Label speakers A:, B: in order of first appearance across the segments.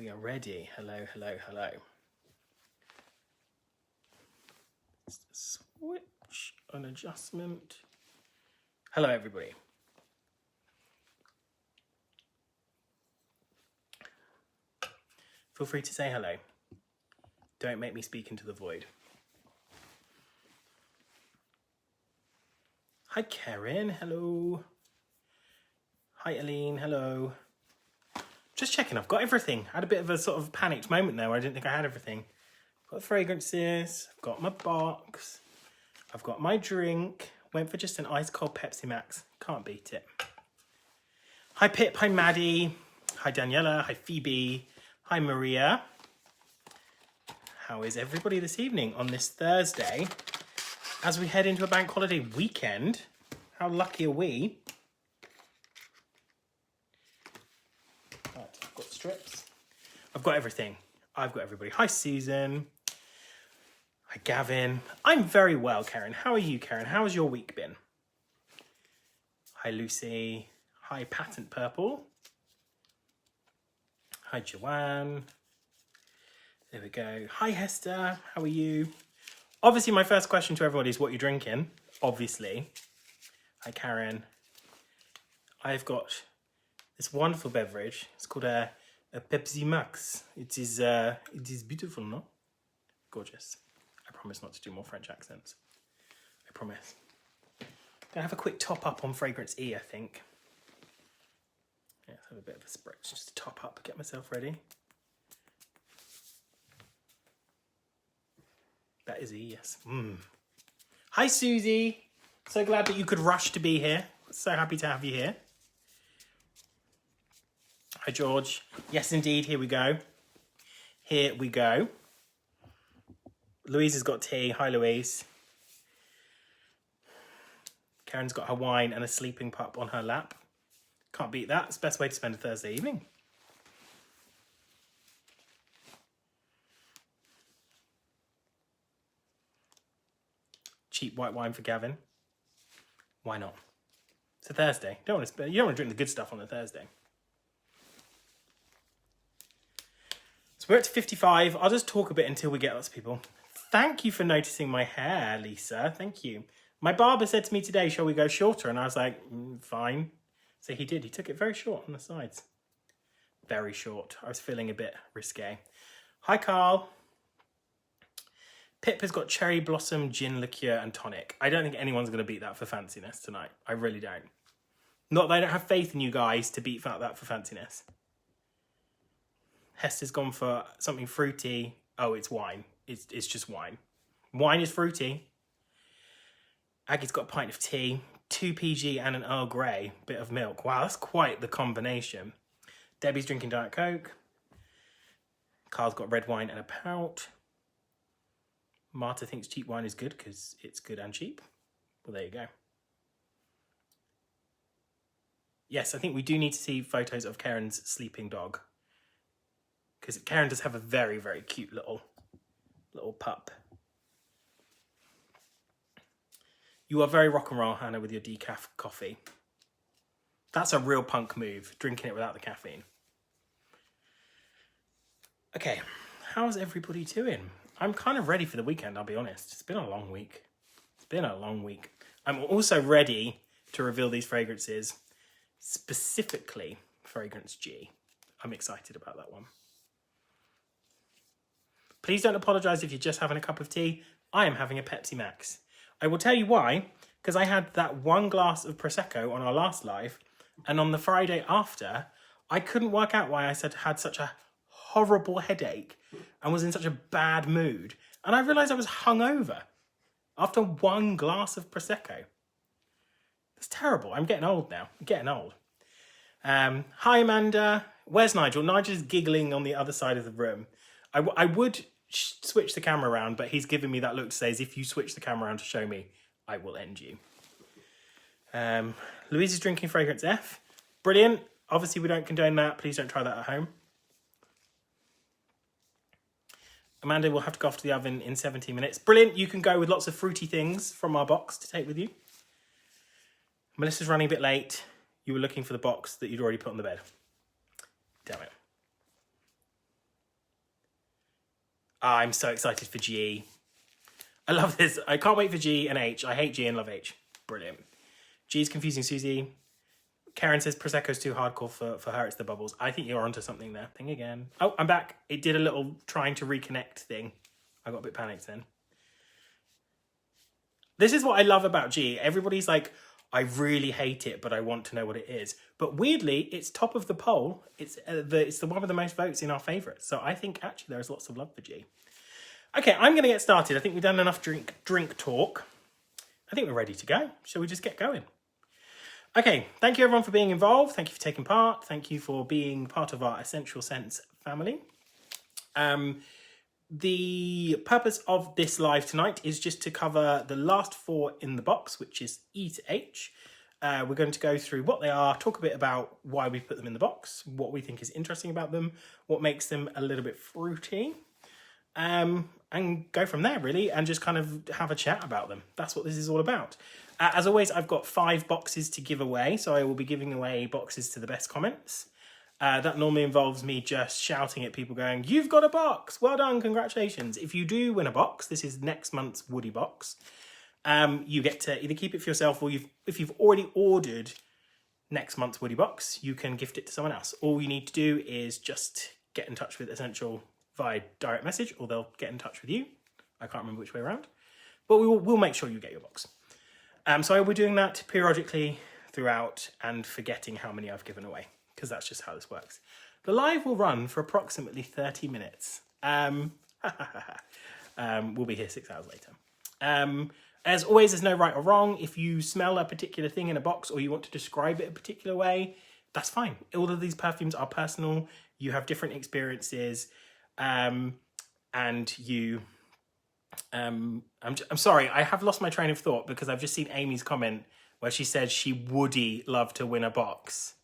A: We are ready. Hello, hello, hello. Switch, an adjustment. Hello, everybody. Feel free to say hello. Don't make me speak into the void. Hi, Karen. Hello. Hi, Aline. Hello. Just checking. I've got everything. I had a bit of a sort of panicked moment there where I didn't think I had everything. I've got the fragrances. I've got my box. I've got my drink. Went for just an ice cold Pepsi Max. Can't beat it. Hi, Pip. Hi, Maddie. Hi, Daniela. Hi, Phoebe. Hi, Maria. How is everybody this evening on this Thursday as we head into a bank holiday weekend? How lucky are we? Right, I've got strips. I've got everything. I've got everybody. Hi, Susan. Hi, Gavin. I'm very well, Karen. How are you, Karen? How has your week been? Hi, Lucy. Hi, Patent Purple. Hi, Joanne. There we go. Hi, Hester. How are you? Obviously, my first question to everybody is what you're drinking. Obviously. Hi, Karen. I've got this wonderful beverage. It's called a Pepsi Max. It is beautiful, no? Gorgeous. I promise not to do more French accents. I promise. Gonna have a quick top up on Fragrance E, I think. Yeah, let's have a bit of a spritz just to top up, get myself ready. That is E, yes. Hi, Susie. So glad that you could rush to be here. So happy to have you here. Hi, George. Yes, indeed. Here we go. Here we go. Louise has got tea. Hi, Louise. Karen's got her wine and a sleeping pup on her lap. Can't beat that. It's the best way to spend a Thursday evening. Cheap white wine for Gavin. Why not? It's a Thursday. You don't want to drink the good stuff on a Thursday. So we're at 55. I'll just talk a bit until we get lots of people. Thank you for noticing my hair, Lisa. Thank you. My barber said to me today, shall we go shorter? And I was like, fine. So he did. He took it very short on the sides. Very short. I was feeling a bit risque. Hi, Carl. Pip has got cherry blossom, gin liqueur and tonic. I don't think anyone's going to beat that for fanciness tonight. I really don't. Not that I don't have faith in you guys to beat that for fanciness. Hester's gone for something fruity. Oh, it's wine. It's just wine. Wine is fruity. Aggie's got a pint of tea, 2 PG and an Earl Grey, bit of milk. Wow, that's quite the combination. Debbie's drinking Diet Coke. Carl's got red wine and a pout. Marta thinks cheap wine is good because it's good and cheap. Well, there you go. Yes, I think we do need to see photos of Karen's sleeping dog. Because Karen does have a very, very cute little pup. You are very rock and roll, Hannah, with your decaf coffee. That's a real punk move, drinking it without the caffeine. Okay, how's everybody doing? I'm kind of ready for the weekend, I'll be honest. It's been a long week. I'm also ready to reveal these fragrances, specifically Fragrance G. I'm excited about that one. Please don't apologise if you're just having a cup of tea. I am having a Pepsi Max. I will tell you why, because I had that one glass of Prosecco on our last live, and on the Friday after, I couldn't work out why I had such a horrible headache and was in such a bad mood. And I realised I was hungover after one glass of Prosecco. That's terrible. I'm getting old now. Hi, Amanda. Where's Nigel? Nigel's giggling on the other side of the room. I would switch the camera around, but he's giving me that look to say, if you switch the camera around to show me, I will end you. Louise is drinking Fragrance F. Brilliant. Obviously, we don't condone that. Please don't try that at home. Amanda will have to go off to the oven in 17 minutes. Brilliant. You can go with lots of fruity things from our box to take with you. Melissa's running a bit late. You were looking for the box that you'd already put on the bed. Damn it. I'm so excited for G. I love this. I can't wait for G and H. I hate G and love H. Brilliant. G's confusing Susie. Karen says Prosecco's too hardcore for her. It's the bubbles. I think you're onto something there. Thing again. Oh, I'm back. It did a little trying to reconnect thing. I got a bit panicked then. This is what I love about G. Everybody's like, I really hate it, but I want to know what it is. But weirdly, it's top of the poll. It's the one with the most votes in our favourites. So I think actually there's lots of love for G. Okay, I'm going to get started. I think we've done enough drink talk. I think we're ready to go. Shall we just get going? Okay, thank you everyone for being involved. Thank you for taking part. Thank you for being part of our Escentual Scents family. The purpose of this live tonight is just to cover the last 4 in the box, which is E to H. We're going to go through what they are, talk a bit about why we put them in the box, what we think is interesting about them, what makes them a little bit fruity. And go from there, really, and just kind of have a chat about them. That's what this is all about. As always, I've got 5 boxes to give away, so I will be giving away boxes to the best comments. That normally involves me just shouting at people going, you've got a box, well done, congratulations. If you do win a box, this is next month's Woody box, you get to either keep it for yourself or if you've already ordered next month's Woody box, you can gift it to someone else. All you need to do is just get in touch with Escentual via direct message, or they'll get in touch with you. I can't remember which way around, but we'll make sure you get your box. So I will be doing that periodically throughout and forgetting how many I've given away, because that's just how this works. The live will run for approximately 30 minutes. We'll be here 6 hours later. As always, there's no right or wrong. If you smell a particular thing in a box or you want to describe it a particular way, that's fine. All of these perfumes are personal. You have different experiences. And you... I'm sorry, I have lost my train of thought because I've just seen Amy's comment where she said she would love to win a box.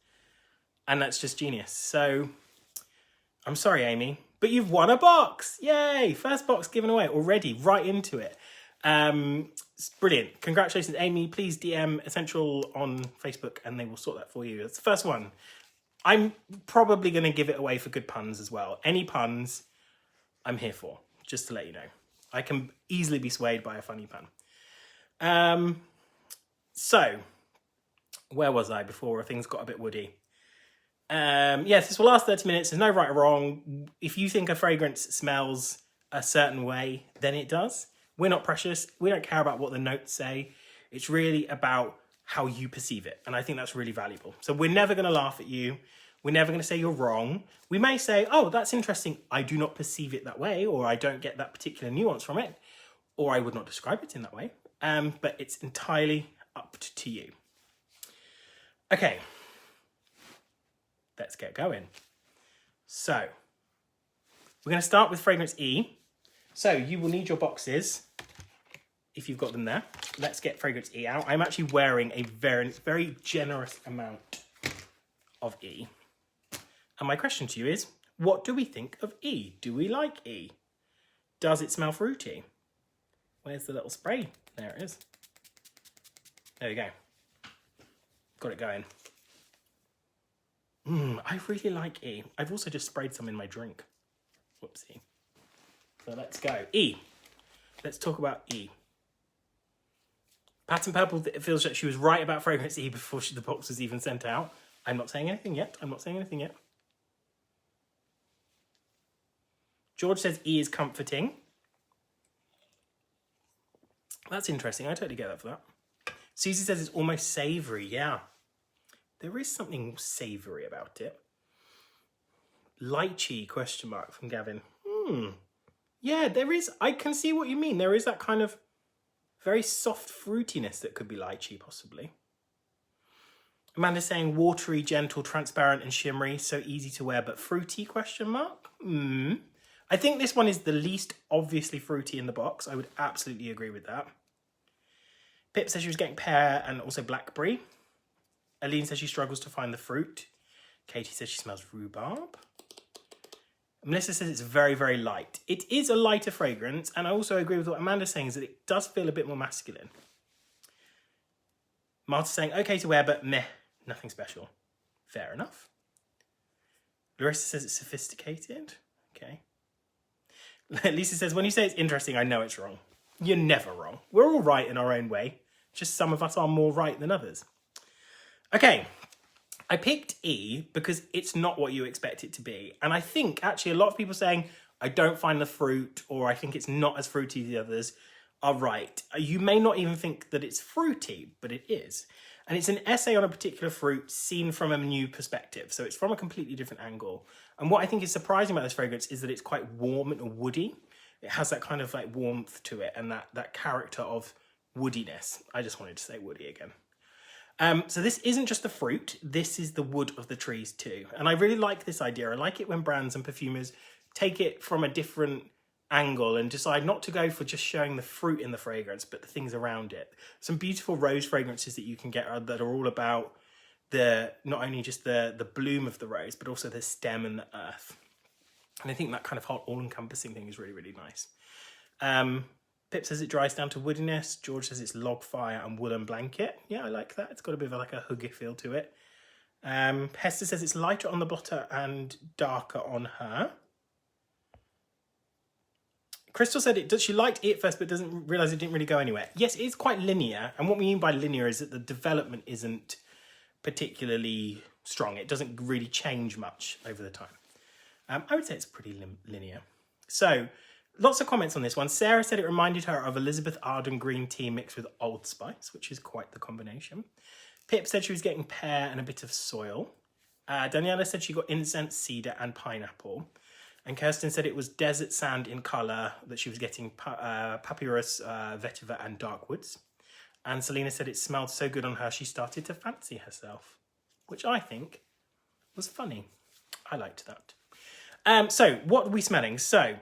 A: And that's just genius. So, I'm sorry, Amy, but you've won a box. Yay! First box given away already, right into it. It's brilliant. Congratulations, Amy. Please DM Escentual on Facebook and they will sort that for you. It's the first one. I'm probably going to give it away for good puns as well. Any puns, I'm here for, just to let you know. I can easily be swayed by a funny pun. So, where was I before things got a bit woody? Yes, this will last 30 minutes. There's no right or wrong. If you think a fragrance smells a certain way, then it does. We're not precious. We don't care about what the notes say. It's really about how you perceive it. And I think that's really valuable. So we're never going to laugh at you. We're never going to say you're wrong. We may say, oh, that's interesting. I do not perceive it that way, or I don't get that particular nuance from it, or I would not describe it in that way. But it's entirely up to you. Okay. Let's get going. So, we're going to start with fragrance E. So, you will need your boxes if you've got them there. Let's get fragrance E out. I'm actually wearing a very, very generous amount of E. And my question to you is, what do we think of E? Do we like E? Does it smell fruity? Where's the little spray? There it is. There we go. Got it going. I really like E. I've also just sprayed some in my drink. Whoopsie. So let's go. E. Let's talk about E. Pattern Purple feels like she was right about fragrance E before the box was even sent out. I'm not saying anything yet. George says E is comforting. That's interesting. I totally get that for that. Susie says it's almost savoury. Yeah. There is something savoury about it. Lychee, question mark, from Gavin. Yeah, there is. I can see what you mean. There is that kind of very soft fruitiness that could be lychee, possibly. Amanda's saying watery, gentle, transparent and shimmery. So easy to wear, but fruity, question mark. I think this one is the least obviously fruity in the box. I would absolutely agree with that. Pip says she was getting pear and also blackberry. Aline says she struggles to find the fruit. Katie says she smells rhubarb. Melissa says it's very, very light. It is a lighter fragrance, and I also agree with what Amanda's saying, is that it does feel a bit more masculine. Marta's saying, okay to wear, but meh, nothing special. Fair enough. Larissa says it's sophisticated. Okay. Lisa says, when you say it's interesting, I know it's wrong. You're never wrong. We're all right in our own way. Just some of us are more right than others. Okay, I picked E because it's not what you expect it to be. And I think actually a lot of people saying, I don't find the fruit, or I think it's not as fruity as the others, are right. You may not even think that it's fruity, but it is. And it's an essay on a particular fruit seen from a new perspective. So it's from a completely different angle. And what I think is surprising about this fragrance is that it's quite warm and woody. It has that kind of like warmth to it and that character of woodiness. I just wanted to say woody again. So this isn't just the fruit, this is the wood of the trees too. And I really like this idea. I like it when brands and perfumers take it from a different angle and decide not to go for just showing the fruit in the fragrance, but the things around it. Some beautiful rose fragrances that you can get that are all about not only just the bloom of the rose, but also the stem and the earth. And I think that kind of whole all-encompassing thing is really, really nice. Pip says it dries down to woodiness. George says it's log fire and woolen blanket. Yeah, I like that. It's got a bit of like a huggy feel to it. Hester says it's lighter on the blotter and darker on her. Crystal said she liked it first, but doesn't realise it didn't really go anywhere. Yes, it's quite linear. And what we mean by linear is that the development isn't particularly strong. It doesn't really change much over the time. I would say it's pretty linear. So, lots of comments on this one. Sarah said it reminded her of Elizabeth Arden green tea mixed with Old Spice, which is quite the combination. Pip said she was getting pear and a bit of soil. Daniela said she got incense, cedar and pineapple. And Kirsten said it was desert sand in colour, that she was getting papyrus, vetiver and dark woods. And Selena said it smelled so good on her she started to fancy herself, which I think was funny. I liked that. So what are we smelling? So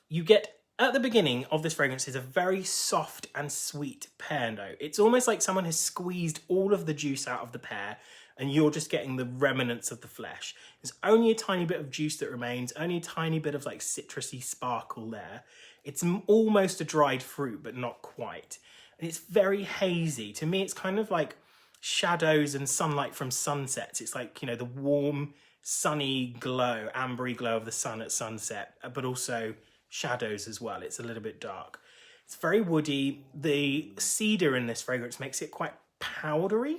A: you get, at the beginning of this fragrance, is a very soft and sweet pear note. It's almost like someone has squeezed all of the juice out of the pear and you're just getting the remnants of the flesh. There's only a tiny bit of juice that remains, only a tiny bit of like citrusy sparkle there. It's almost a dried fruit, but not quite. And it's very hazy. To me, it's kind of like shadows and sunlight from sunsets. It's like, you know, the warm, sunny glow, ambery glow of the sun at sunset, but also shadows as well. It's a little bit dark. It's very woody. The cedar in this fragrance makes it quite powdery,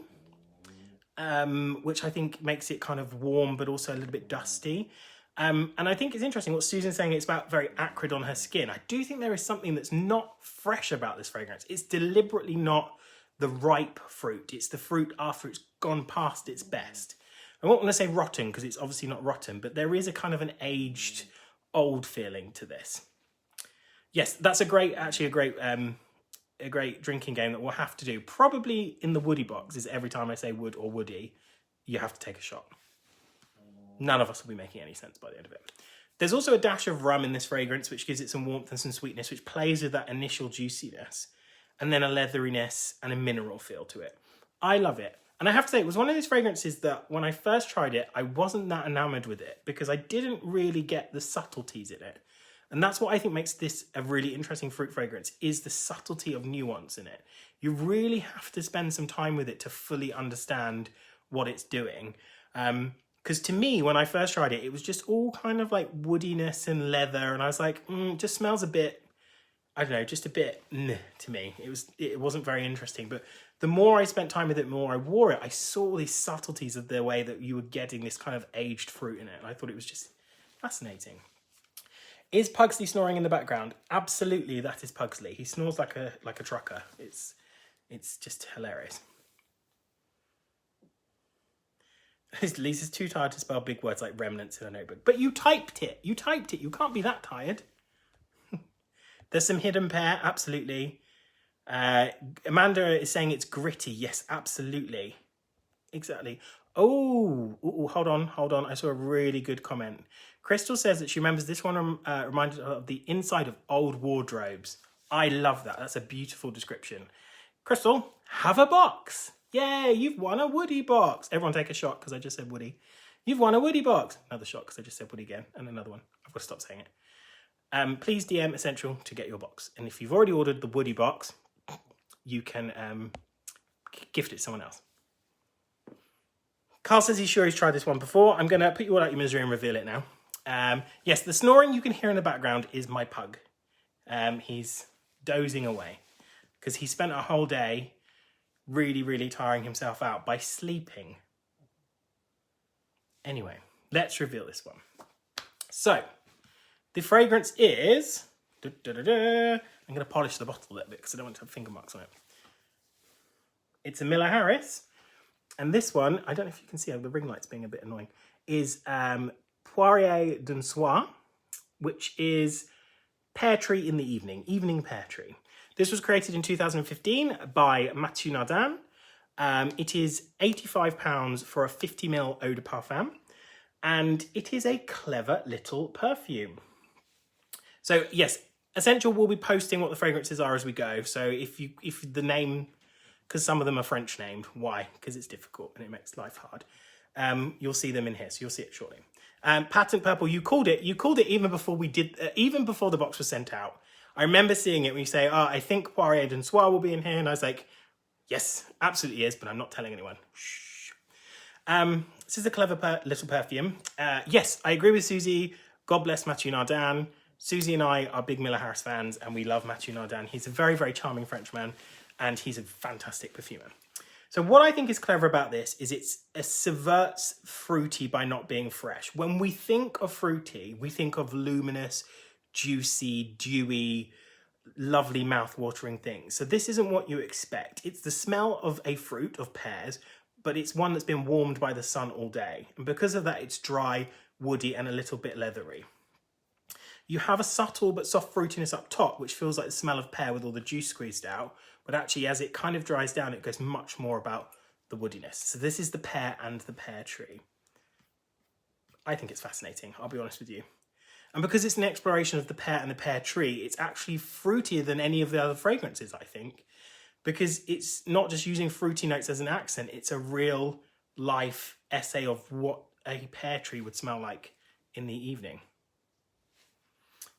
A: which I think makes it kind of warm, but also a little bit dusty. And I think it's interesting what Susan's saying. It's about very acrid on her skin. I do think there is something that's not fresh about this fragrance. It's deliberately not the ripe fruit. It's the fruit after it's gone past its best. I won't want to say rotten because it's obviously not rotten, but there is a kind of an aged, old feeling to this. Yes, that's a great drinking game that we'll have to do. Probably in the woody box is every time I say wood or woody, you have to take a shot. None of us will be making any sense by the end of it. There's also a dash of rum in this fragrance, which gives it some warmth and some sweetness, which plays with that initial juiciness, and then a leatheriness and a mineral feel to it. I love it. And I have to say, it was one of those fragrances that when I first tried it, I wasn't that enamored with it because I didn't really get the subtleties in it. And that's what I think makes this a really interesting fruit fragrance, is the subtlety of nuance in it. You really have to spend some time with it to fully understand what it's doing. Because to me, when I first tried it, it was just all kind of like woodiness and leather. And I was like, it just smells a bit, I don't know, just a bit to me. It wasn't very interesting. But the more I spent time with it, the more I wore it, I saw these subtleties of the way that you were getting this kind of aged fruit in it. And I thought it was just fascinating. Is Pugsley snoring in the background? Absolutely, that is Pugsley. He snores like a trucker. It's just hilarious. Lisa's too tired to spell big words like remnants in a notebook. But you typed it. You typed it. You can't be that tired. There's some hidden pear. Absolutely. Amanda is saying it's gritty. Yes, absolutely. Exactly. Oh, hold on. I saw a really good comment. Crystal says that she remembers this one reminded her of the inside of old wardrobes. I love that. That's a beautiful description. Crystal, have a box. Yay, you've won a Woody box. Everyone take a shot because I just said Woody. You've won a Woody box. Another shot because I just said Woody again. And another one. I've got to stop saying it. Please DM Escentual to get your box. And if you've already ordered the Woody box, you can gift it to someone else. Carl says he's sure he's tried this one before. I'm going to put you all out your misery and reveal it now. Yes, the snoring you can hear in the background is my pug. He's dozing away because he spent a whole day really, really tiring himself out by sleeping. Anyway, let's reveal this one. So, the fragrance is... I'm going to polish the bottle a little bit because I don't want to have finger marks on it. It's a Miller Harris. And this one, I don't know if you can see, the ring light's being a bit annoying, is Poirier d'un Soir, which is pear tree in the evening pear tree. This was created in 2015 by Mathieu Nardin. It is £85 for a 50ml eau de parfum, and it is a clever little perfume. So yes, Escentual will be posting what the fragrances are as we go. So if the name, because some of them are French named, why? Because it's difficult and it makes life hard. You'll see them in here, so you'll see it shortly. Patent Purple, you called it even before we did, even before the box was sent out. I remember seeing it when you say, oh, I think Poirier d'un Soir will be in here, and I was like, yes, absolutely is, but I'm not telling anyone. Shh. This is a clever little perfume. Yes, I agree with Susie. God bless Mathieu Nardin. Susie and I are big Miller Harris fans, and we love Mathieu Nardin. He's a very, very charming Frenchman, and he's a fantastic perfumer. So what I think is clever about this is it subverts fruity by not being fresh. When we think of fruity, we think of luminous, juicy, dewy, lovely mouth-watering things. So this isn't what you expect. It's the smell of a fruit, of pears, but it's one that's been warmed by the sun all day. And because of that, it's dry, woody, and a little bit leathery. You have a subtle but soft fruitiness up top, which feels like the smell of pear with all the juice squeezed out. But actually, as it kind of dries down, it goes much more about the woodiness. So this is the pear and the pear tree. I think it's fascinating, I'll be honest with you. And because it's an exploration of the pear and the pear tree, it's actually fruitier than any of the other fragrances, I think. Because it's not just using fruity notes as an accent, it's a real life essay of what a pear tree would smell like in the evening.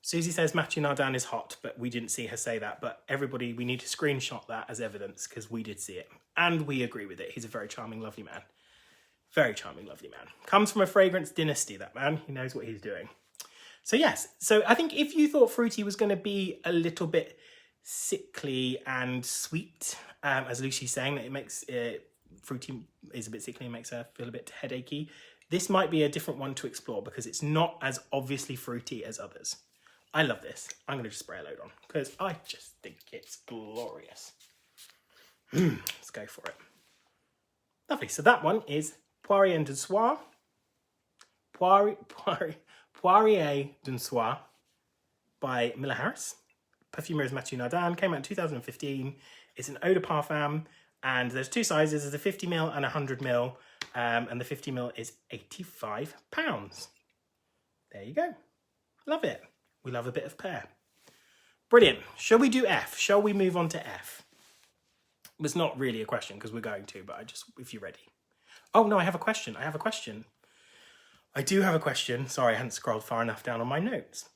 A: Susie says Mathieu Nardin is hot, but we didn't see her say that. But everybody, we need to screenshot that as evidence because we did see it. And we agree with it. He's a very charming, lovely man. Very charming, lovely man. Comes from a fragrance dynasty, that man. He knows what he's doing. So yes, so I think if you thought fruity was going to be a little bit sickly and sweet, as Lucy's saying, that it makes fruity is a bit sickly and makes her feel a bit headachy, this might be a different one to explore because it's not as obviously fruity as others. I love this. I'm going to just spray a load on because I just think it's glorious. Let's go for it. Lovely. So that one is Poirier d'un Soir. Poirier d'un Soir by Miller Harris. Perfumer is Mathieu Nardin. Came out in 2015. It's an eau de parfum. And there's two sizes. There's a 50ml and a 100ml. And the 50ml is £85. There you go. Love it. We love a bit of pear. Brilliant. Shall we do F? Shall we move on to F? It's not really a question because we're going to, but if you're ready. Oh, no, I have a question. I do have a question. Sorry, I hadn't scrolled far enough down on my notes.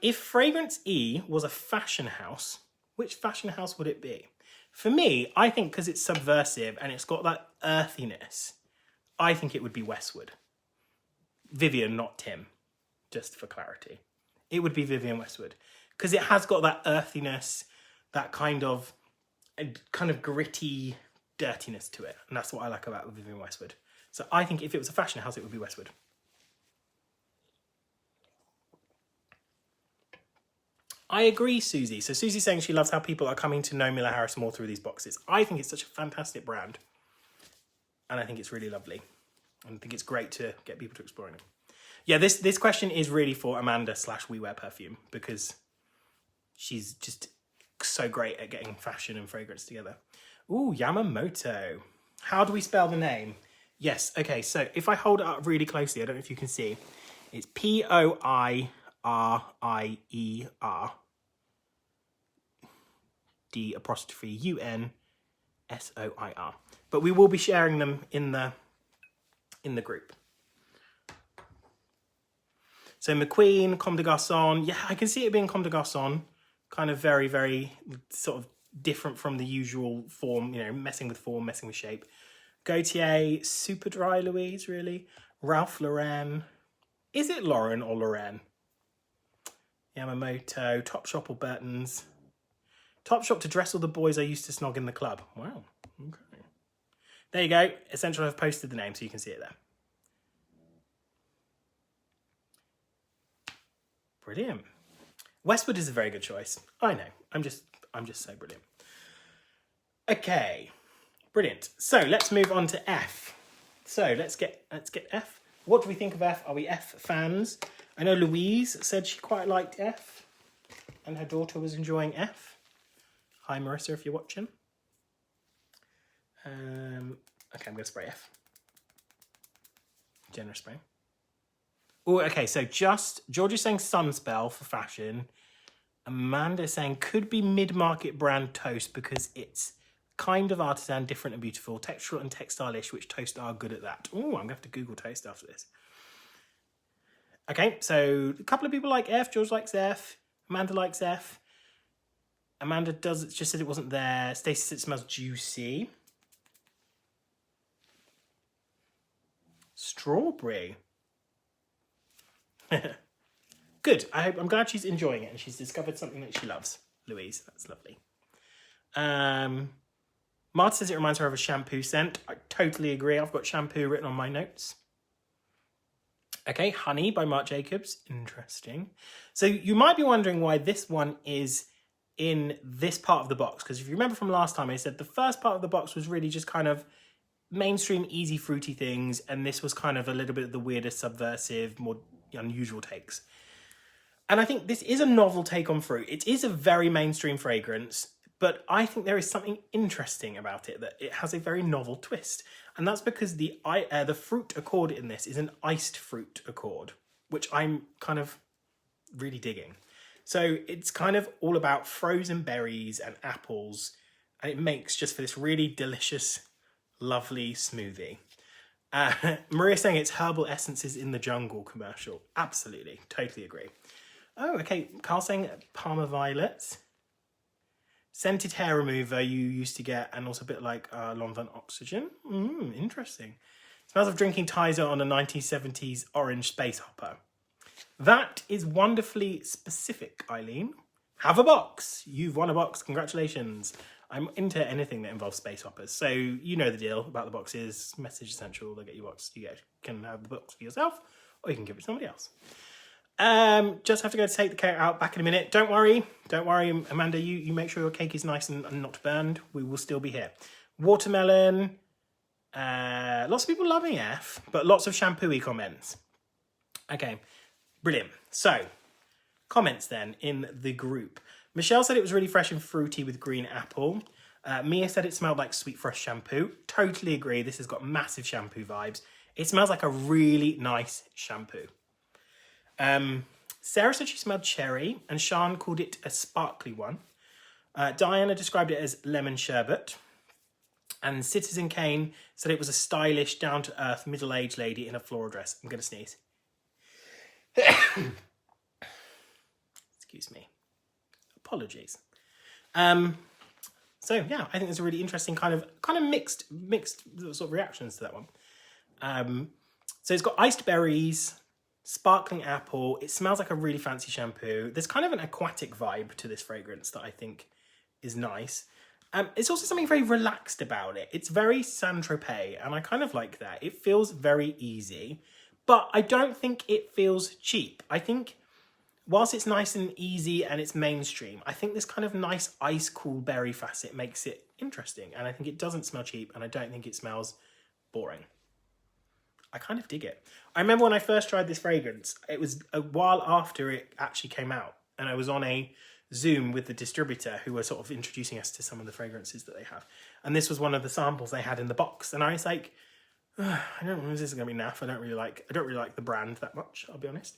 A: If Fragrance E was a fashion house, which fashion house would it be? For me, I think because it's subversive and it's got that earthiness, I think it would be Westwood. Vivian, not Tim, just for clarity. It would be Vivian Westwood because it has got that earthiness, that kind of gritty dirtiness to it. And that's what I like about Vivian Westwood. So I think if it was a fashion house, it would be Westwood. I agree, Susie. So Susie's saying she loves how people are coming to know Miller Harris more through these boxes. I think it's such a fantastic brand. And I think it's really lovely. And I think it's great to get people to explore it. Yeah, this question is really for Amanda / We Wear Perfume because she's just so great at getting fashion and fragrance together. Ooh, Yamamoto. How do we spell the name? Yes, okay, so if I hold it up really closely, I don't know if you can see, it's Poirier D''UNSOIR. But we will be sharing them in the group. So McQueen, Comme des Garçons. Yeah, I can see it being Comme des Garçons. Kind of very, very sort of different from the usual form, messing with form, messing with shape. Gautier, super dry Louise, really. Ralph Lauren. Is it Lauren or Loren? Yamamoto, Topshop or Burton's? Topshop to dress all the boys I used to snog in the club. Wow. Okay. There you go. Escentual have posted the name so you can see it there. Brilliant. Westwood is a very good choice. I know. I'm just so brilliant. Okay. Brilliant. So let's move on to F. So let's get F. What do we think of F? Are we F fans? I know Louise said she quite liked F and her daughter was enjoying F. Hi Marissa, if you're watching. Okay, I'm going to spray F. Generous spray. Oh, okay, so George is saying Sunspell for fashion. Amanda is saying could be mid-market brand toast because it's kind of artisan, different and beautiful, textural and textile-ish, which toast are good at that. Oh, I'm going to have to Google toast after this. Okay, so a couple of people like F. George likes F. Amanda likes F. Amanda just said it wasn't there. Stacey said it smells juicy. Strawberry. Good. I'm glad she's enjoying it and she's discovered something that she loves. Louise, that's lovely. Marta says it reminds her of a shampoo scent. I totally agree. I've got shampoo written on my notes. Okay, Honey by Marc Jacobs. Interesting. So you might be wondering why this one is in this part of the box. Because if you remember from last time, I said the first part of the box was really just kind of mainstream, easy, fruity things. And this was kind of a little bit of the weirdest, subversive, more unusual takes. And I think this is a novel take on fruit. It is a very mainstream fragrance, but I think there is something interesting about it, that it has a very novel twist. And that's because the fruit accord in this is an iced fruit accord, which I'm kind of really digging. So it's kind of all about frozen berries and apples, and it makes just for this really delicious, lovely smoothie. Maria saying it's herbal essences in the jungle commercial. Absolutely, totally agree. Oh, okay. Carl saying Parma Violets. Scented hair remover you used to get, and also a bit like Lanvin Oxygen. Interesting. Smells of drinking Tizer on a 1970s orange space hopper. That is wonderfully specific, Eileen. Have a box. You've won a box. Congratulations. I'm into anything that involves space hoppers. So you know the deal about the boxes. Message Escentual, they'll get you a box. You can have the box for yourself, or you can give it to somebody else. Just have to go to take the cake out, back in a minute. Don't worry, Amanda, you make sure your cake is nice and not burned. We will still be here. Watermelon, lots of people loving F, but lots of shampoo-y comments. Okay, brilliant. So, comments then in the group. Michelle said it was really fresh and fruity with green apple. Mia said it smelled like sweet fresh shampoo. Totally agree, this has got massive shampoo vibes. It smells like a really nice shampoo. Sarah said she smelled cherry, and Sean called it a sparkly one. Diana described it as lemon sherbet. And Citizen Kane said it was a stylish, down-to-earth, middle-aged lady in a floral dress. I'm going to sneeze. Excuse me. Apologies. So, yeah, I think there's a really interesting kind of mixed sort of reactions to that one. So it's got iced berries, sparkling apple. It smells like a really fancy shampoo. There's kind of an aquatic vibe to this fragrance that I think is nice. It's also something very relaxed about it. It's very Saint-Tropez, and I kind of like that. It feels very easy, but I don't think it feels cheap. I think whilst it's nice and easy and it's mainstream, I think this kind of nice ice-cool berry facet makes it interesting, and I think it doesn't smell cheap, and I don't think it smells boring. I kind of dig it. I remember when I first tried this fragrance, it was a while after it actually came out, and I was on a Zoom with the distributor who were sort of introducing us to some of the fragrances that they have. And this was one of the samples they had in the box. And I was like, I don't know if this is going to be naff. I don't really like the brand that much, I'll be honest.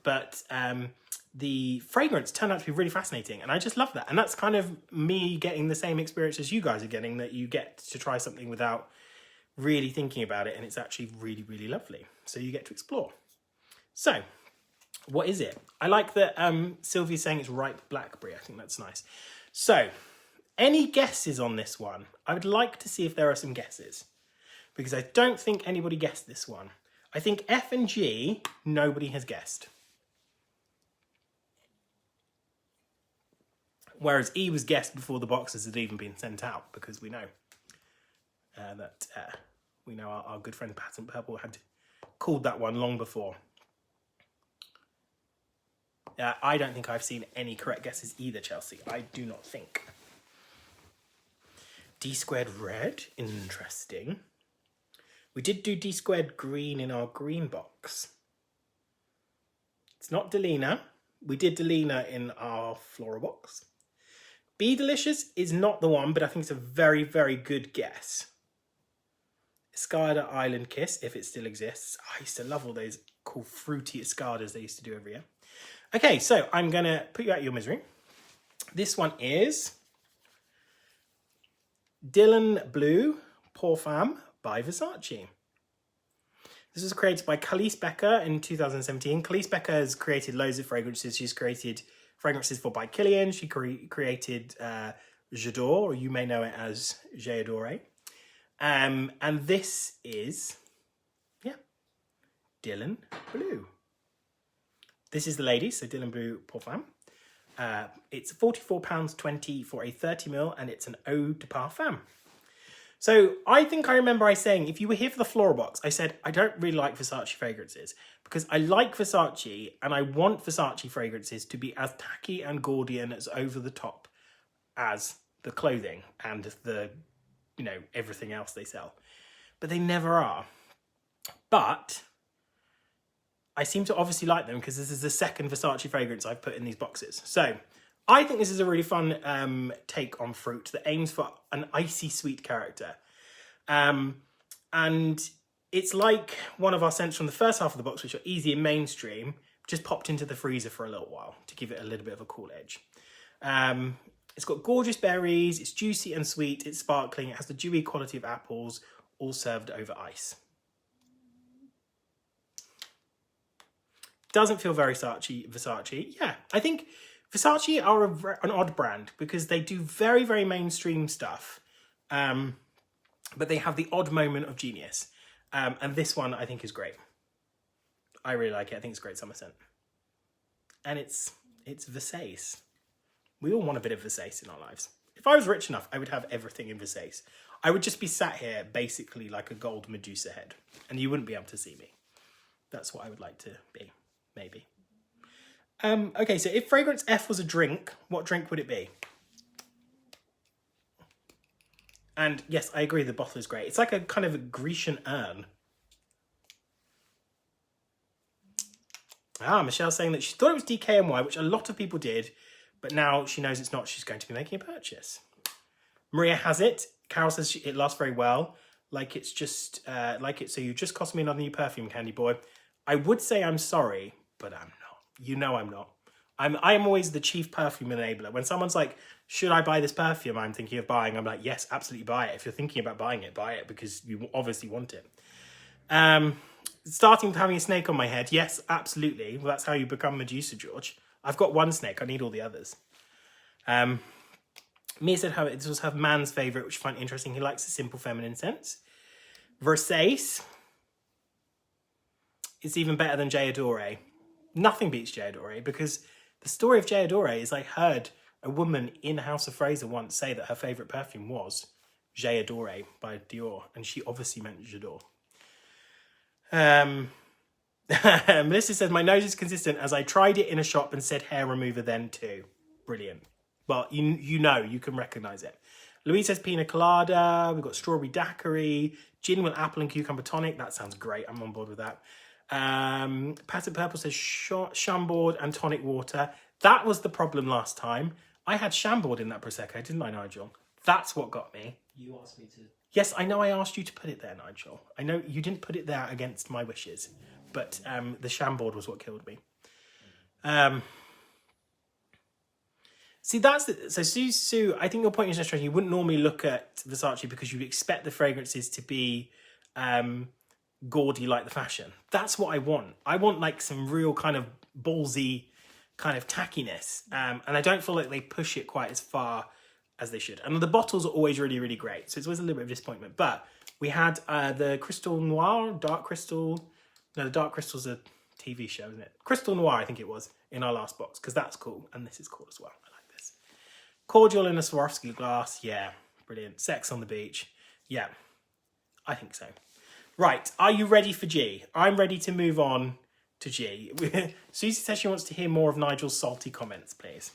A: But the fragrance turned out to be really fascinating. And I just love that. And that's kind of me getting the same experience as you guys are getting, that you get to try something without really thinking about it. And it's actually really, really lovely. So you get to explore. So what is it? I like that Sylvia's saying it's ripe blackberry. I think that's nice. So, any guesses on this one? I would like to see if there are some guesses, because I don't think anybody guessed this one. I think F and G, nobody has guessed. Whereas E was guessed before the boxes had even been sent out, because we know that our good friend Patent Purple had called that one long before. I don't think I've seen any correct guesses either, Chelsea. I do not think. D squared red, interesting. We did do D squared green in our green box. It's not Delina. We did Delina in our floral box. Be Delicious is not the one, but I think it's a very, very good guess. Escada Island Kiss, if it still exists. I used to love all those cool fruity Escadas they used to do every year. Okay, so I'm going to put you out of your misery. This one is Dylan Blue Perfume by Versace. This was created by Khalees Becker in 2017. Khalees Becker has created loads of fragrances. She's created fragrances for By Kilian. She created J'adore, or you may know it as J'adore. And this is, Dylan Blue. This is the lady, so Dylan Blue Perfume. It's £44.20 for a 30ml, and it's an eau de parfum. So I think I remember I saying, if you were here for the floral box, I said, I don't really like Versace fragrances because I like Versace and I want Versace fragrances to be as tacky and gaudy and as over the top as the clothing and the, everything else they sell. But they never are. But I seem to obviously like them because this is the second Versace fragrance I've put in these boxes. So I think this is a really fun take on fruit that aims for an icy sweet character. And it's like one of our scents from the first half of the box, which are easy and mainstream, just popped into the freezer for a little while to give it a little bit of a cool edge. It's got gorgeous berries, it's juicy and sweet, it's sparkling, it has the dewy quality of apples, all served over ice. Doesn't feel very Versace. Yeah, I think Versace are an odd brand because they do very, very mainstream stuff, but they have the odd moment of genius. And this one I think is great. I really like it. I think it's a great summer scent. And it's Versace. We all want a bit of Versace in our lives. If I was rich enough, I would have everything in Versace. I would just be sat here basically like a gold Medusa head, and you wouldn't be able to see me. That's what I would like to be, maybe. Okay, so if fragrance F was a drink, what drink would it be? And yes, I agree, the bottle is great. It's like a kind of a Grecian urn. Michelle's saying that she thought it was DKNY, which a lot of people did, but now she knows it's not. She's going to be making a purchase. Maria has it. Carol says it lasts very well. So you just cost me another new perfume, Candy Boy. I would say I'm sorry, but I'm not. You know I'm not. I'm always the chief perfume enabler. When someone's like, should I buy this perfume I'm thinking of buying? I'm like, yes, absolutely buy it. If you're thinking about buying it, buy it because you obviously want it. Starting with having a snake on my head. Yes, absolutely. Well, that's how you become Medusa, George. I've got one snake. I need all the others. Mia said this was her man's favourite, which I find interesting. He likes the simple feminine scents. Versace. It's even better than J'adore. Nothing beats J'adore because the story of J'adore is I heard a woman in House of Fraser once say that her favourite perfume was J'adore by Dior, and she obviously meant J'adore. Melissa says, my nose is consistent as I tried it in a shop and said hair remover then too. Brilliant. Well, you can recognise it. Louise says pina colada. We've got strawberry daiquiri, gin with apple and cucumber tonic. That sounds great. I'm on board with that. Patent Purple says Chambord and tonic water. That was the problem last time. I had Chambord in that Prosecco, didn't I, Nigel? That's what got me.
B: You asked me to.
A: Yes, I know I asked you to put it there, Nigel. I know you didn't put it there against my wishes, but the Chambord was what killed me. See, so Sue, I think your point is interesting. You wouldn't normally look at Versace because you'd expect the fragrances to be gaudy like the fashion. That's what I want. I want like some real kind of ballsy kind of tackiness. And I don't feel like they push it quite as far as they should. And the bottles are always really, really great. So it's always a little bit of disappointment. But we had the Crystal Noir, Dark Crystal, No, the Dark Crystal's a TV show, isn't it? Crystal Noir, I think it was, in our last box, because that's cool. And this is cool as well. I like this. Cordial in a Swarovski glass. Yeah, brilliant. Sex on the beach. Yeah, I think so. Right, are you ready for G? I'm ready to move on to G. Susie says she wants to hear more of Nigel's salty comments, please.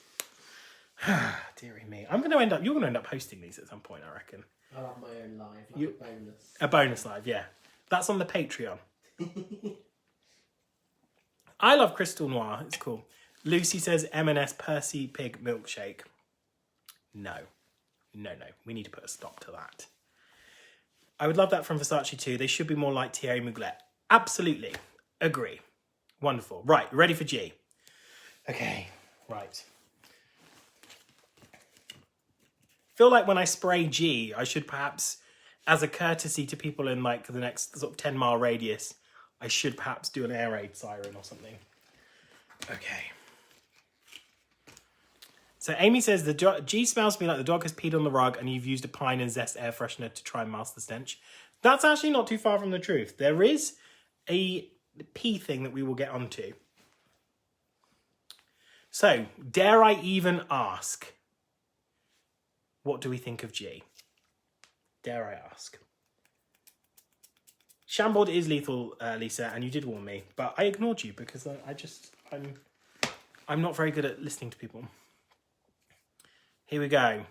A: Dearie me. You're going to end up hosting these at some point, I reckon.
B: I'll have my own live, like a bonus.
A: A bonus live, yeah. That's on the Patreon. I love Crystal Noir. It's cool. Lucy says M&S Percy Pig milkshake. No. We need to put a stop to that. I would love that from Versace too. They should be more like Thierry Mugler. Absolutely. Agree. Wonderful. Right, ready for G. Okay, right. Feel like when I spray G, I should perhaps, as a courtesy to people in like the next sort of 10-mile radius, I should perhaps do an air raid siren or something. Okay. So Amy says, the G smells to me like the dog has peed on the rug and you've used a pine and zest air freshener to try and mask the stench. That's actually not too far from the truth. There is a pee thing that we will get onto. So, dare I even ask, what do we think of G? Dare I ask? Chambord is lethal, Lisa, and you did warn me, but I ignored you because I'm not very good at listening to people. Here we go.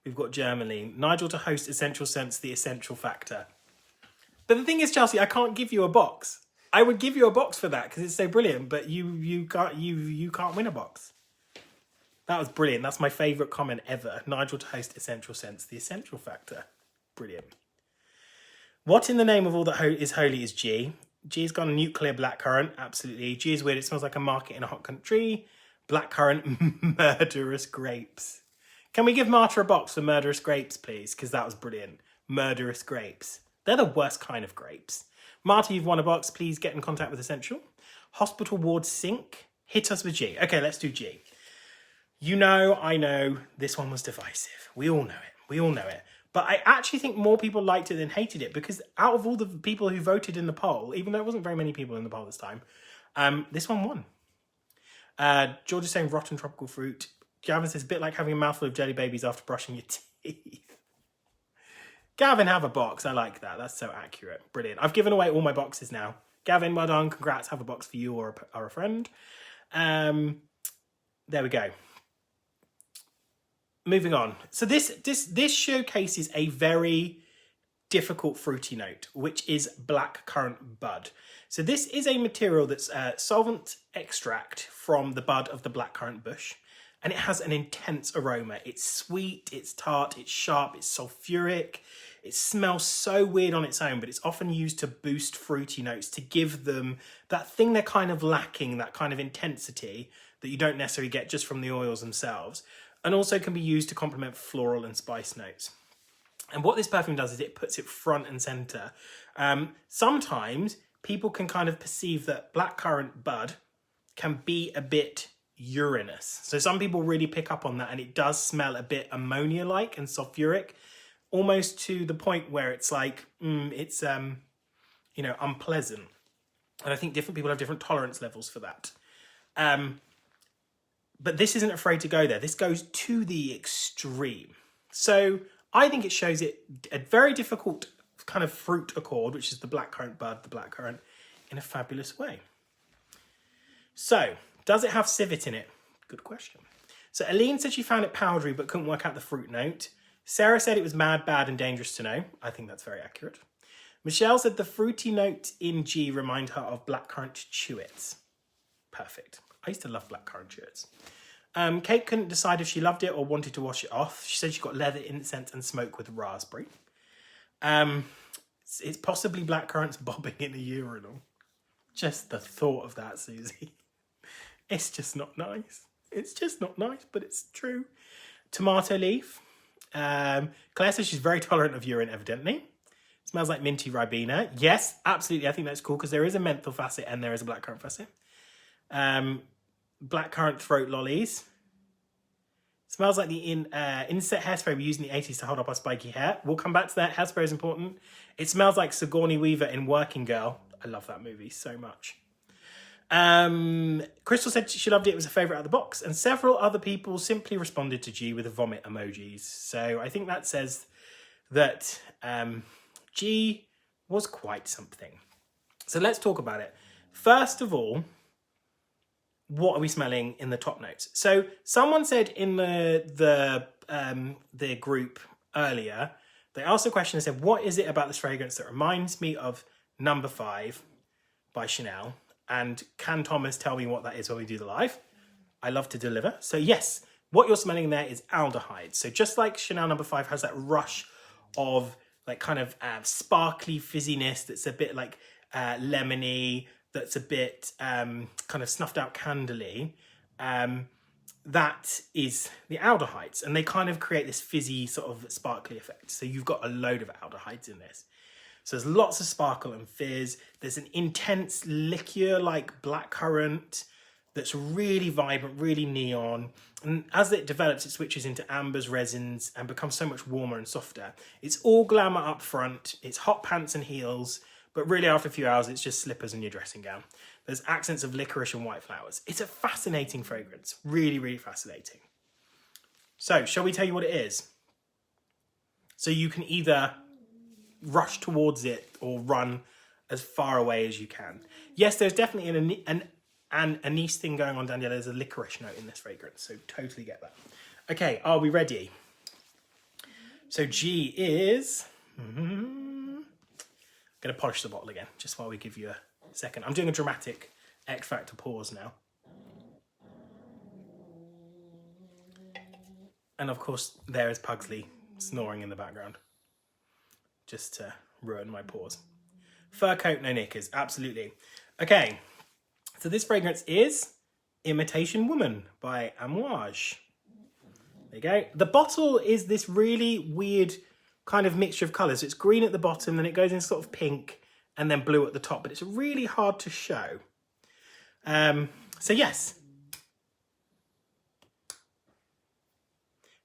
A: We've got Germany. Nigel to host Essential Scents, the essential factor. But the thing is, Chelsea, I can't give you a box. I would give you a box for that because it's so brilliant, but you can't win a box. That was brilliant. That's my favourite comment ever. Nigel to host Essential Scents, the essential factor. Brilliant. What in the name of all that is holy is G? G's got a nuclear blackcurrant. Absolutely. G is weird. It smells like a market in a hot country. Blackcurrant, murderous grapes. Can we give Marta a box for murderous grapes, please? Because that was brilliant. Murderous grapes. They're the worst kind of grapes. Marta, you've won a box. Please get in contact with Essential. Hospital ward sink. Hit us with G. Okay, let's do G. You know, I know, this one was divisive. We all know it. But I actually think more people liked it than hated it because out of all the people who voted in the poll, even though it wasn't very many people in the poll this time, this one won. George is saying rotten tropical fruit. Gavin says, a bit like having a mouthful of jelly babies after brushing your teeth. Gavin, have a box. I like that. That's so accurate. Brilliant. I've given away all my boxes now. Gavin, well done. Congrats. Have a box for you or a friend. There we go. Moving on. So this showcases a very difficult fruity note, which is blackcurrant bud. So this is a material that's solvent extract from the bud of the blackcurrant bush, and it has an intense aroma. It's sweet, it's tart, it's sharp, it's sulfuric. It smells so weird on its own, but it's often used to boost fruity notes, to give them that thing they're kind of lacking, that kind of intensity that you don't necessarily get just from the oils themselves, and also can be used to complement floral and spice notes. And what this perfume does is it puts it front and center. Sometimes people can kind of perceive that blackcurrant bud can be a bit urinous. So some people really pick up on that, and it does smell a bit ammonia-like and sulfuric, almost to the point where it's like, it's unpleasant. And I think different people have different tolerance levels for that. But this isn't afraid to go there. This goes to the extreme. So I think it shows it a very difficult kind of fruit accord, which is the blackcurrant bud, the blackcurrant, in a fabulous way. So, does it have civet in it? Good question. So Aline said she found it powdery but couldn't work out the fruit note. Sarah said it was mad, bad and dangerous to know. I think that's very accurate. Michelle said the fruity note in G remind her of blackcurrant chewits. Perfect. I used to love blackcurrant chewits. Kate couldn't decide if she loved it or wanted to wash it off. She said she got leather, incense and smoke with raspberry. It's possibly blackcurrants bobbing in a urinal. Just the thought of that, Susie. It's just not nice. It's just not nice, but it's true. Tomato leaf. Claire says she's very tolerant of urine, evidently. Smells like minty Ribena. Yes, absolutely. I think that's cool because there is a menthol facet and there is a blackcurrant facet. Blackcurrant throat lollies. Smells like the insect hairspray we used in the 80s to hold up our spiky hair. We'll come back to that. Hairspray is important. It smells like Sigourney Weaver in Working Girl. I love that movie so much. Crystal said she loved it. It was a favourite out of the box. And several other people simply responded to G with vomit emojis. So I think that says that G was quite something. So let's talk about it. First of all, what are we smelling in the top notes? So someone said in the group earlier, they asked a question and said, what is it about this fragrance that reminds me of Number 5 by Chanel? And can Thomas tell me what that is when we do the live? I love to deliver. So yes, what you're smelling there is aldehyde. So just like Chanel Number 5 has that rush of like kind of sparkly fizziness that's a bit like lemony, that's a bit kind of snuffed out candle-y, that is the aldehydes. And they kind of create this fizzy sort of sparkly effect. So you've got a load of aldehydes in this. So there's lots of sparkle and fizz. There's an intense liqueur like blackcurrant that's really vibrant, really neon. And as it develops, it switches into ambers, resins, and becomes so much warmer and softer. It's all glamour up front. It's hot pants and heels, but really after a few hours, it's just slippers and your dressing gown. There's accents of licorice and white flowers. It's a fascinating fragrance. Really, really fascinating. So shall we tell you what it is? So you can either rush towards it or run as far away as you can. Yes, there's definitely an anise thing going on down there. There's a licorice note in this fragrance, so totally get that. Okay, are we ready? So G is... I'm going to polish the bottle again, just while we give you a second. I'm doing a dramatic X Factor pause now. And of course, there is Pugsley snoring in the background, just to ruin my pause. Fur coat, no knickers, absolutely. Okay, so this fragrance is Imitation Woman by Amouage. There you go. The bottle is this really weird kind of mixture of colours. So it's green at the bottom, then it goes in sort of pink, and then blue at the top, but it's really hard to show. So yes.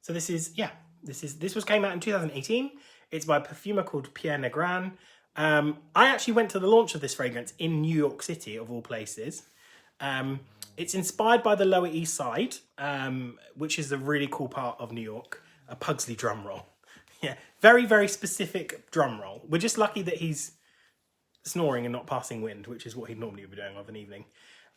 A: So this is, yeah, this came out in 2018. It's by a perfumer called Pierre Negrin. I actually went to the launch of this fragrance in New York City, of all places. It's inspired by the Lower East Side, which is a really cool part of New York. A Pugsley drum roll. Yeah, very, very specific drum roll. We're just lucky that he's snoring and not passing wind, which is what he'd normally be doing of an evening.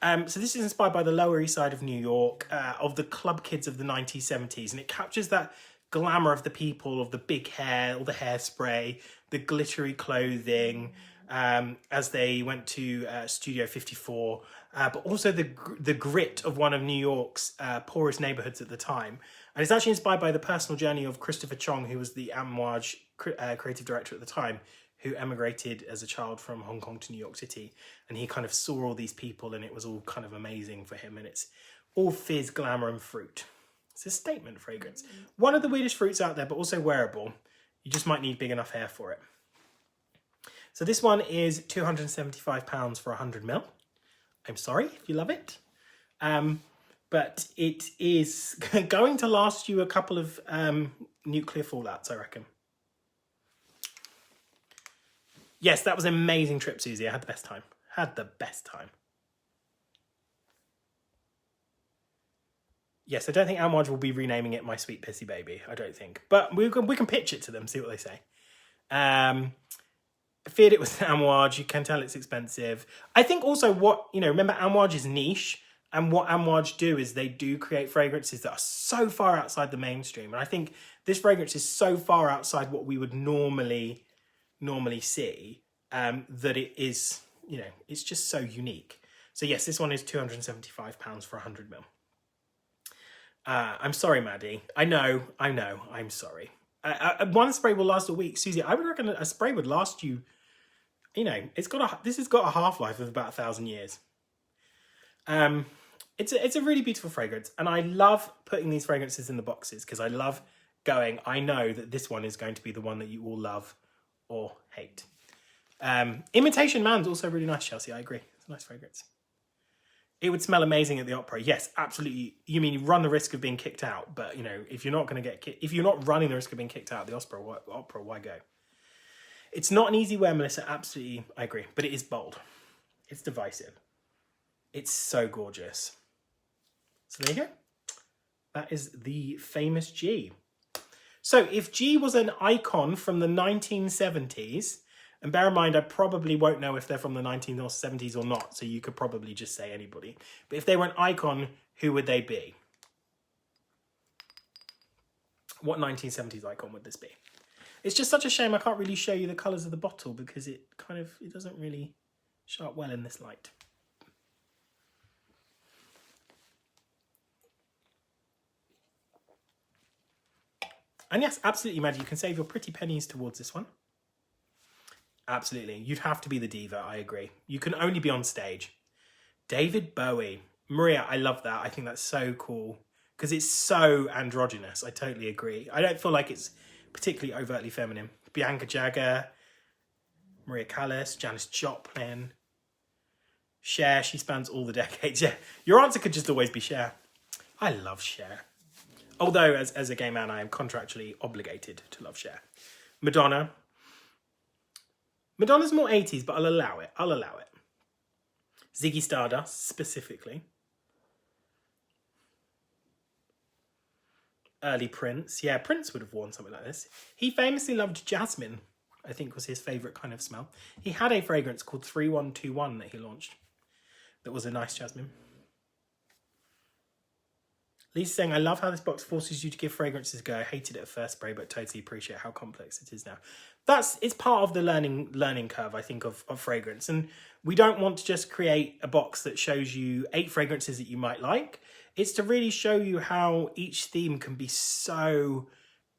A: So this is inspired by the Lower East Side of New York, of the club kids of the 90s, 70s. And it captures that glamour of the people, of the big hair, all the hairspray, the glittery clothing, as they went to Studio 54, but also the grit of one of New York's poorest neighborhoods at the time. And it's actually inspired by the personal journey of Christopher Chong, who was the Amouage creative director at the time, who emigrated as a child from Hong Kong to New York City. And he kind of saw all these people and it was all kind of amazing for him. And it's all fizz, glamour and fruit. It's a statement fragrance. One of the weirdest fruits out there, but also wearable. You just might need big enough hair for it. So this one is £275 for 100 ml. I'm sorry if you love it. But it is going to last you a couple of nuclear fallouts, I reckon. Yes, that was an amazing trip, Susie. I had the best time. Had the best time. Yes, I don't think Amouage will be renaming it My Sweet Pissy Baby. I don't think. But we can pitch it to them, see what they say. Feared it was Amouage. You can tell it's expensive. I think also remember Amouage is niche. And what Amouage do is they do create fragrances that are so far outside the mainstream. And I think this fragrance is so far outside what we would normally see that it is, it's just so unique. So yes, this one is £275 for 100 ml. I'm sorry, Maddie. I know, I'm sorry. One spray will last a week. Susie, I would reckon a spray would last you, this has got a half-life of about 1,000 years. It's a really beautiful fragrance, and I love putting these fragrances in the boxes because I love going, I know that this one is going to be the one that you all love or hate. Imitation Man's also really nice, Chelsea. I agree. It's a nice fragrance. It would smell amazing at the opera. Yes, absolutely. You mean you run the risk of being kicked out, but if you're not running the risk of being kicked out at the opera, why go? It's not an easy wear, Melissa. Absolutely, I agree. But it is bold. It's divisive. It's so gorgeous. So there you go. That is the famous G. So if G was an icon from the 1970s, and bear in mind, I probably won't know if they're from the 1970s or not, so you could probably just say anybody. But if they were an icon, who would they be? What 1970s icon would this be? It's just such a shame I can't really show you the colours of the bottle because it doesn't really show up well in this light. And yes, absolutely, Maddie, you can save your pretty pennies towards this one. Absolutely. You'd have to be the diva, I agree. You can only be on stage. David Bowie. Maria, I love that. I think that's so cool because it's so androgynous. I totally agree. I don't feel like it's particularly overtly feminine. Bianca Jagger, Maria Callas, Janis Joplin, Cher. She spans all the decades. Yeah, your answer could just always be Cher. I love Cher. Although, as a gay man, I am contractually obligated to love Cher. Madonna. Madonna's more 80s, but I'll allow it. Ziggy Stardust, specifically. Early Prince. Yeah, Prince would have worn something like this. He famously loved jasmine, I think was his favourite kind of smell. He had a fragrance called 3121 that he launched. That was a nice jasmine. Lisa's saying, I love how this box forces you to give fragrances a go. I hated it at first spray, but totally appreciate how complex it is now. It's part of the learning curve, I think, of fragrance. And we don't want to just create a box that shows you 8 fragrances that you might like. It's to really show you how each theme can be so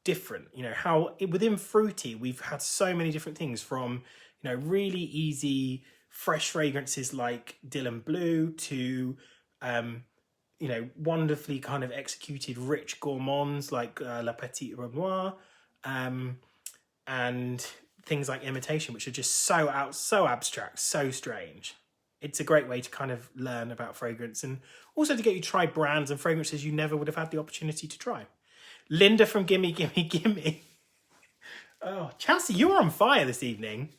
A: different. You know, how within Fruity, we've had so many different things from, you know, really easy, fresh fragrances like Dylan Blue to, you know, wonderfully kind of executed rich gourmands like La Petite Renoir, and things like Imitation, which are just so abstract, so strange. It's a great way to kind of learn about fragrance and also to get you to try brands and fragrances you never would have had the opportunity to try. Linda from Gimme Gimme Gimme. Oh, Chelsea, you're on fire this evening.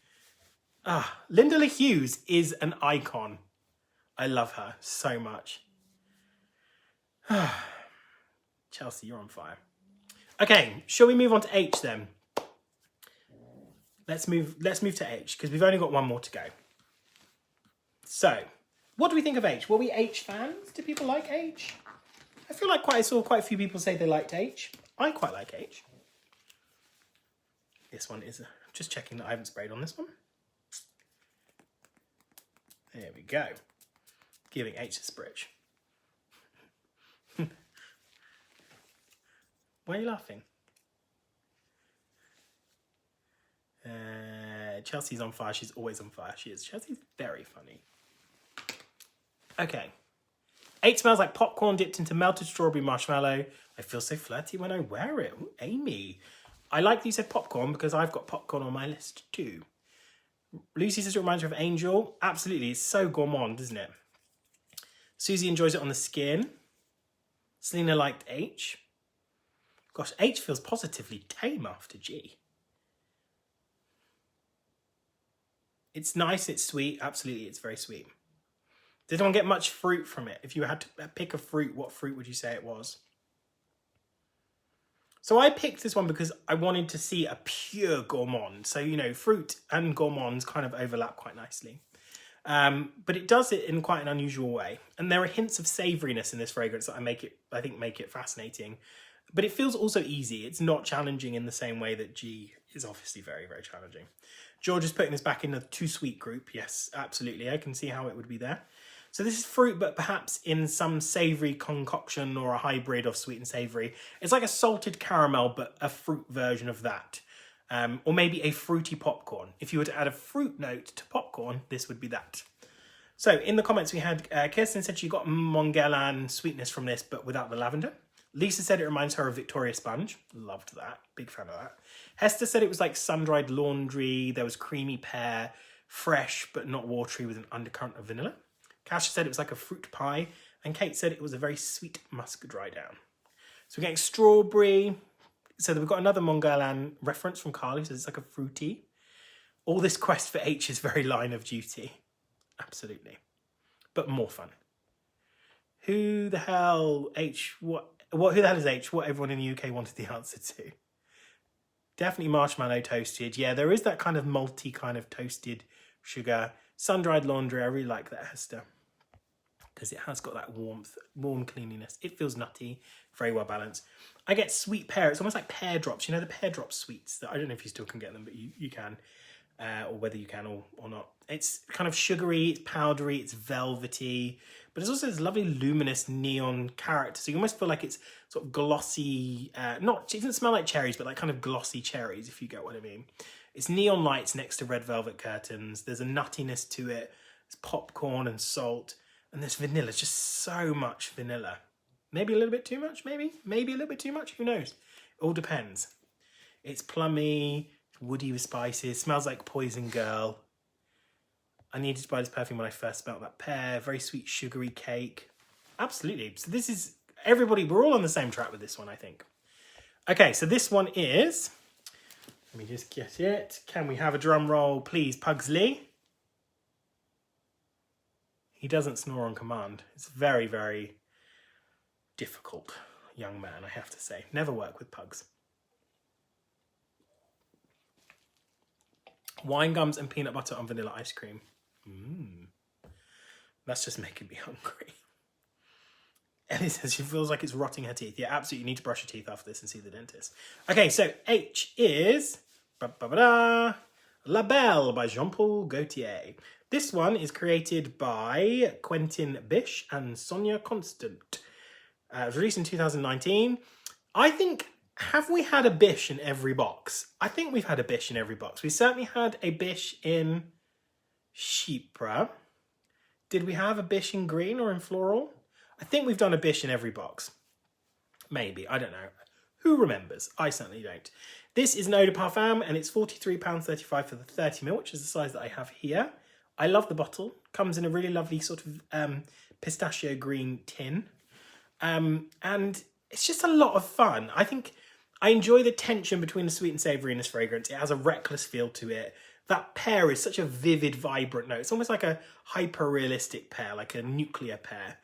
A: Linda LaHughes is an icon. I love her so much. Chelsea, you're on fire. Okay, shall we move on to H then? Let's move to H because we've only got one more to go. So, what do we think of H? Were we H fans? Do people like H? I feel like I saw quite a few people say they liked H. I quite like H. This one is just checking that I haven't sprayed on this one. There we go. Giving H a spritz. Why are you laughing? Chelsea's on fire. She's always on fire. She is. Chelsea's very funny. Okay. H smells like popcorn dipped into melted strawberry marshmallow. I feel so flirty when I wear it. Ooh, Amy. I like that you said popcorn because I've got popcorn on my list too. Lucy says it reminds her of Angel. Absolutely. It's so gourmand, isn't it? Susie enjoys it on the skin. Selena liked H. Gosh, H feels positively tame after G. It's nice, it's sweet. Absolutely, it's very sweet. Did anyone get much fruit from it? If you had to pick a fruit, what fruit would you say it was? So I picked this one because I wanted to see a pure gourmand. So, you know, fruit and gourmands kind of overlap quite nicely. But it does it in quite an unusual way. And there are hints of savouriness in this fragrance that I think make it fascinating. But it feels also easy. It's not challenging in the same way that G is obviously very, very challenging. George is putting this back in the too sweet group. Yes, absolutely. I can see how it would be there. So this is fruit, but perhaps in some savoury concoction or a hybrid of sweet and savoury. It's like a salted caramel, but a fruit version of that. Or maybe a fruity popcorn. If you were to add a fruit note to popcorn, this would be that. So in the comments we had, Kirsten said she got Montguerlain sweetness from this, but without the lavender. Lisa said it reminds her of Victoria Sponge. Loved that. Big fan of that. Hester said it was like sun-dried laundry. There was creamy pear, fresh but not watery with an undercurrent of vanilla. Kasia said it was like a fruit pie. And Kate said it was a very sweet musk dry down. So we're getting strawberry. So we've got another Montguerlain reference from Carly. So it's like a fruity. All this quest for H is very Line of Duty. Absolutely. But more fun. Who the hell H, who the hell is H? What everyone in the UK wanted the answer to. Definitely marshmallow toasted. Yeah, there is that kind of malty kind of toasted sugar. Sun-dried laundry, I really like that, Hester. Because it has got that warmth, warm cleanliness. It feels nutty, very well balanced. I get sweet pear. It's almost like pear drops. You know the pear drop sweets that I don't know if you still can get them, but you can. Or whether you can or not. It's kind of sugary, it's powdery, it's velvety, but it's also this lovely luminous neon character. So you almost feel like it's sort of glossy, it doesn't smell like cherries, but like kind of glossy cherries, if you get what I mean. It's neon lights next to red velvet curtains. There's a nuttiness to it. It's popcorn and salt. And there's vanilla, just so much vanilla. Maybe a little bit too much, maybe a little bit too much, who knows? It all depends. It's plummy, woody with spices, smells like Poison Girl. I needed to buy this perfume when I first smelled that pear. Very sweet, sugary cake. Absolutely. So this is, everybody, we're all on the same track with this one, I think. Okay, so this one is, let me just get it. Can we have a drum roll, please, Pugsley? He doesn't snore on command. It's very, very difficult young man, I have to say. Never work with pugs. Wine gums and peanut butter on vanilla ice cream. That's just making me hungry. Ellie says she feels like it's rotting her teeth. Yeah, absolutely. You need to brush your teeth after this and see the dentist. Okay, so H is La Belle by Jean-Paul Gaultier. This one is created by Quentin Bish and Sonia Constant. It was released in 2019. I think, have we had a Bish in every box? I think we've had a Bish in every box. We certainly had a Bish in Chypre. Did we have a Bish in green or in floral? I think we've done a Bish in every box. Maybe, I don't know. Who remembers? I certainly don't. This is an eau de parfum and it's £43.35 for the 30ml, which is the size that I have here. I love the bottle. Comes in a really lovely sort of pistachio green tin. And it's just a lot of fun. I think I enjoy the tension between the sweet and savoury in this fragrance. It has a reckless feel to it. That pear is such a vivid, vibrant note. It's almost like a hyper-realistic pear, like a nuclear pear.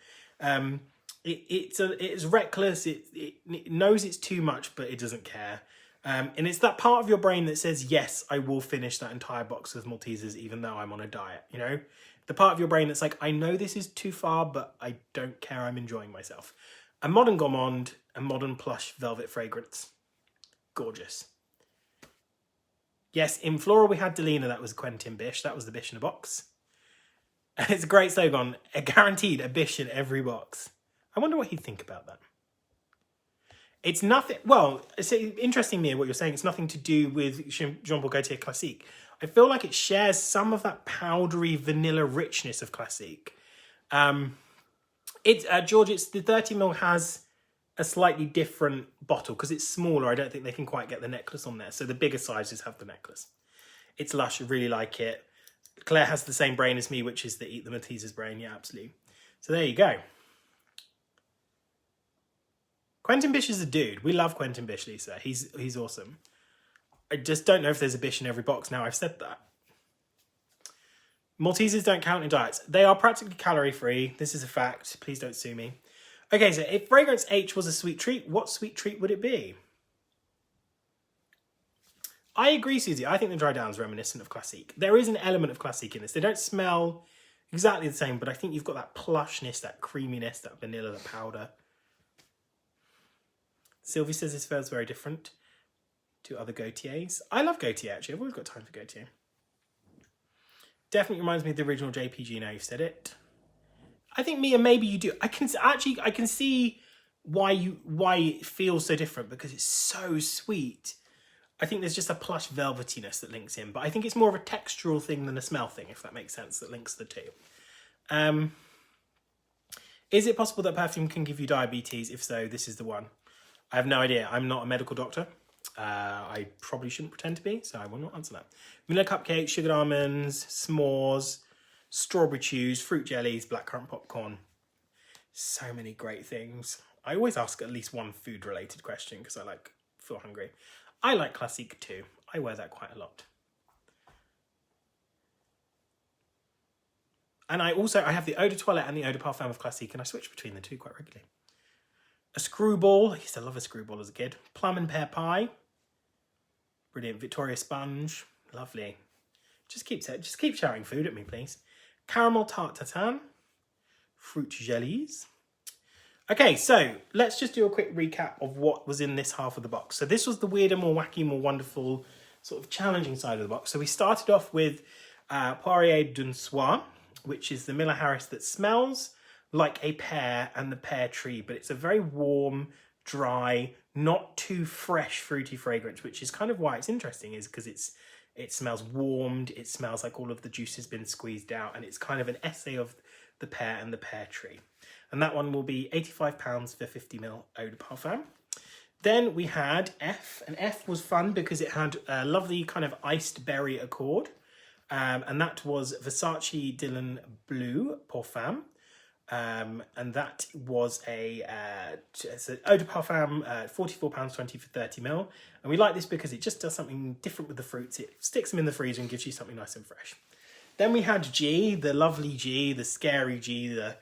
A: It's reckless. It knows it's too much, but it doesn't care. And it's that part of your brain that says, yes, I will finish that entire box of Maltesers even though I'm on a diet, you know? The part of your brain that's like, I know this is too far, but I don't care, I'm enjoying myself. A modern gourmand, a modern plush velvet fragrance. Gorgeous. Yes, in floral we had Delina, that was Quentin Bish, that was the Bish in a box. And it's a great slogan, guaranteed a Bish in every box. I wonder what he'd think about that. It's nothing, well, it's interesting, Mia, what you're saying. It's nothing to do with Jean-Paul Gaultier Classique. I feel like it shares some of that powdery vanilla richness of Classique. George, it's the 30ml has a slightly different bottle because it's smaller. I don't think they can quite get the necklace on there. So the bigger sizes have the necklace. It's lush, I really like it. Claire has the same brain as me, which is the Eat the Maltesers brain. Yeah, absolutely. So there you go. Quentin Bish is a dude. We love Quentin Bish, Lisa. He's awesome. I just don't know if there's a Bish in every box now I've said that. Maltesers don't count in diets. They are practically calorie-free. This is a fact. Please don't sue me. Okay, so if fragrance H was a sweet treat, what sweet treat would it be? I agree, Susie. I think the dry down is reminiscent of Classique. There is an element of Classique in this. They don't smell exactly the same, but I think you've got that plushness, that creaminess, that vanilla, that powder. Sylvie says this feels very different to other Gaultiers. I love Gaultier, actually. I've always got time for Gaultier. Definitely reminds me of the original JPG, now you've said it. I think, Mia, maybe you do. I can see why it feels so different, because it's so sweet. I think there's just a plush velvetiness that links in, but I think it's more of a textural thing than a smell thing, if that makes sense, that links the two. Is it possible that perfume can give you diabetes? If so, this is the one. I have no idea. I'm not a medical doctor. I probably shouldn't pretend to be, so I will not answer that. Vanilla cupcakes, sugared almonds, s'mores, strawberry chews, fruit jellies, blackcurrant popcorn. So many great things. I always ask at least one food-related question because I feel hungry. I like Classique too. I wear that quite a lot. And I have the Eau de Toilette and the Eau de Parfum of Classique, and I switch between the two quite regularly. A screwball. I used to love a screwball as a kid. Plum and pear pie. Brilliant. Victoria sponge. Lovely. Just keep shouting food at me, please. Caramel tarte tatin. Fruit jellies. Okay, so let's just do a quick recap of what was in this half of the box. So this was the weirder, more wacky, more wonderful, sort of challenging side of the box. So we started off with Poirier d'un Soir, which is the Miller Harris that smells like a pear and the pear tree, but it's a very warm, dry, not too fresh, fruity fragrance, which is kind of why it's interesting, is because it smells warmed, it smells like all of the juice has been squeezed out, and it's kind of an essay of the pear and the pear tree. And that one will be £85 for 50ml Eau de Parfum. Then we had F, and F was fun because it had a lovely kind of iced berry accord. And that was Versace Dylan Blue Parfum. And that was it's an Eau de Parfum, £44.20 for 30ml. And we like this because it just does something different with the fruits. It sticks them in the freezer and gives you something nice and fresh. Then we had G, the lovely G, the scary G, the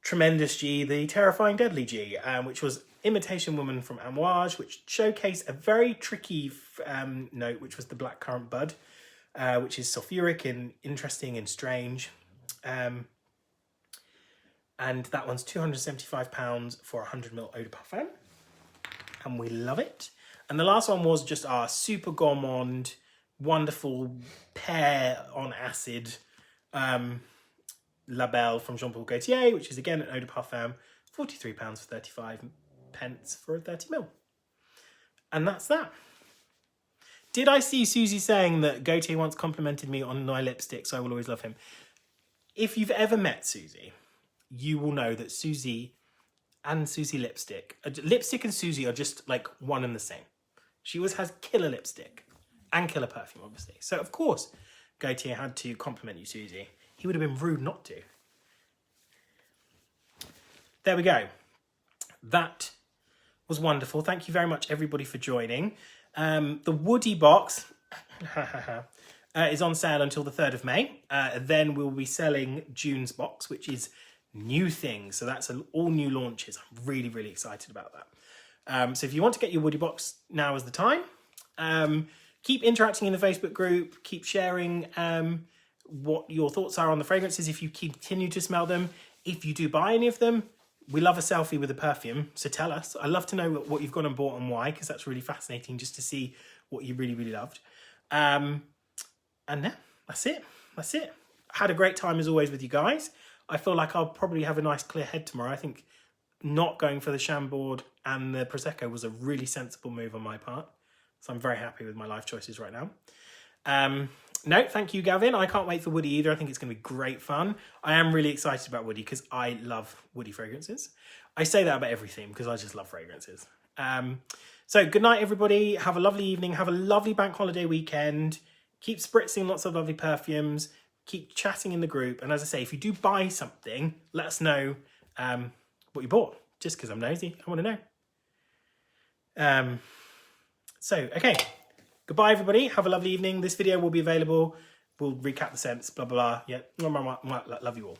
A: tremendous G, the terrifying deadly G, which was Imitation Woman from Amouage, which showcased a very tricky note, which was the blackcurrant bud, which is sulfuric and interesting and strange. And that one's £275 for 100ml Eau de Parfum. And we love it. And the last one was just our super gourmand, wonderful pear on acid La Belle from Jean Paul Gaultier, which is again an Eau de Parfum, £43 for 35 pence for a 30ml. And that's that. Did I see Susie saying that Gaultier once complimented me on my lipstick, so I will always love him? If you've ever met Susie, you will know that Susie and Susie lipstick and Susie are just like one and the same. She always has killer lipstick and killer perfume, obviously. So, of course, Gaultier had to compliment you, Susie. He would have been rude not to. There we go. That was wonderful. Thank you very much, everybody, for joining. The Woody box is on sale until the 3rd of May. Then we'll be selling June's box, which is new things. So that's all new launches. I'm really, really excited about that. So if you want to get your Woody box, now is the time. Keep interacting in the Facebook group. Keep sharing what your thoughts are on the fragrances if you continue to smell them. If you do buy any of them, we love a selfie with a perfume, so tell us. I love to know what you've gone and bought and why, because that's really fascinating just to see what you really, really loved. And yeah, that's it. That's it. I had a great time as always with you guys. I feel like I'll probably have a nice clear head tomorrow. I think not going for the Chambord and the Prosecco was a really sensible move on my part. So I'm very happy with my life choices right now. No, thank you, Gavin. I can't wait for Woody either. I think it's going to be great fun. I am really excited about Woody because I love Woody fragrances. I say that about everything because I just love fragrances. So good night, everybody. Have a lovely evening. Have a lovely bank holiday weekend. Keep spritzing lots of lovely perfumes. Keep chatting in the group. And as I say, if you do buy something, let us know what you bought. Just because I'm nosy. I want to know. So, okay. Goodbye, everybody. Have a lovely evening. This video will be available. We'll recap the scents, blah, blah, blah. Yeah. Love you all.